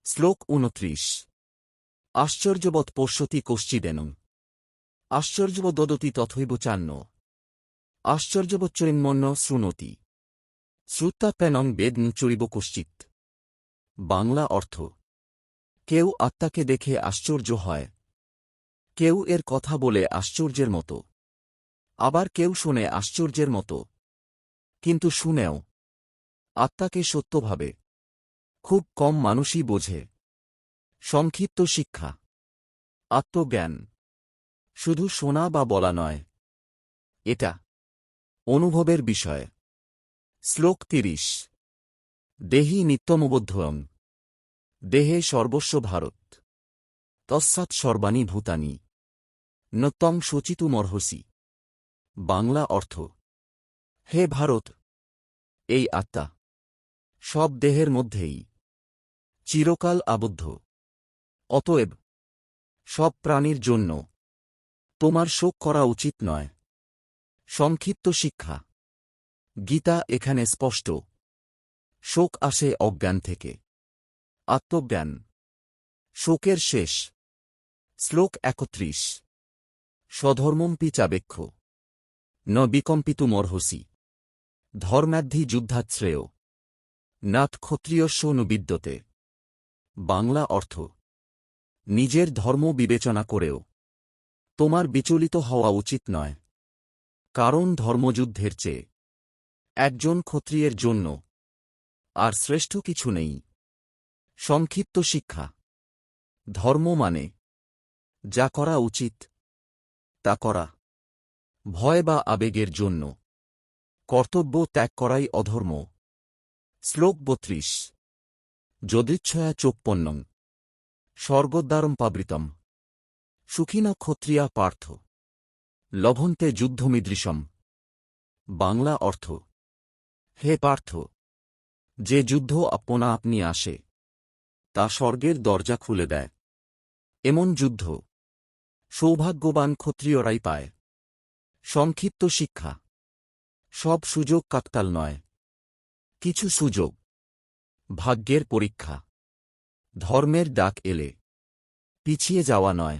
শ্লোক ২৯। আশ্চর্যবৎ পশ্যতি কশ্চিদেন আশ্চর্যবদতি তথৈব চান্ন আশ্চর্যবচ্চরিন্মন্য শৃণোতি শ্রুত্যাপ্যানং বেদন চরিব কশ্চিৎ। বাংলা অর্থ: কেউ আত্মাকে দেখে আশ্চর্য হয়, কেউ এর কথা বলে আশ্চর্যের মতো, আবার কেউ শোনে আশ্চর্যের মতো, কিন্তু শুনেও আত্মাকে সত্যভাবে খুব কম মানুষই বোঝে। সংক্ষিপ্ত শিক্ষা: আত্মজ্ঞান শুধু শোনা বা বলা নয়, এটা অনুভবের বিষয়। শ্লোক ৩০। দেহি নিত্যমবোধ্যয়ং দেহে সর্বস্ব ভারত তস্মাৎ সর্বাণি ভূতানি ন ত্বং শোচিতুমর্হসি। বাংলা অর্থ: হে ভারত, এই আত্মা সব দেহের মধ্যেই চিরকাল আবদ্ধ, অতএব সব প্রাণীর জন্য তোমার শোক করা উচিত নয়। সংক্ষিপ্ত শিক্ষা: গীতা এখানে স্পষ্ট, শোক আসে অজ্ঞান থেকে, আত্মজ্ঞান শোকের শেষ। শ্লোক ৩১। স্বধর্মমপি চাবেক্ষ ন বিকম্পিতুমর্হসি ধর্মাদ্ধি যুদ্ধাশ্রেয় নাথ ক্ষত্রিয়স্য ন বিদ্যতে। বাংলা অর্থ: নিজের ধর্ম বিবেচনা করেও তোমার বিচলিত হওয়া উচিত নয়, কারণ ধর্মযুদ্ধের চেয়ে একজন ক্ষত্রিয়ের জন্য আর শ্রেষ্ঠ কিছু নেই। সংক্ষিপ্ত শিক্ষা: ধর্ম মানে যা করা উচিত তা করা, ভয় বা আবেগের জন্য কর্তব্য ত্যাগ করাই অধর্ম। শ্লোক ৩২। যদিচ্ছয়া চোপপন্নং স্বর্গদ্বারম পাবৃতম সুখিনা ক্ষত্রিয়া পার্থ লভন্তে যুদ্ধমিদৃশম। বাংলা অর্থ: হে পার্থ, যে যুদ্ধ আপনা আপনি আসে তা স্বর্গের দরজা খুলে দেয়, এমন যুদ্ধ সৌভাগ্যবান ক্ষত্রিয়রাই পায়। সংক্ষিপ্ত শিক্ষা: সব সুযোগ কাকতাল নয়, কিছু সুযোগ ভাগ্যের পরীক্ষা। ধর্মের ডাক এলে পিছিয়ে যাওয়া নয়,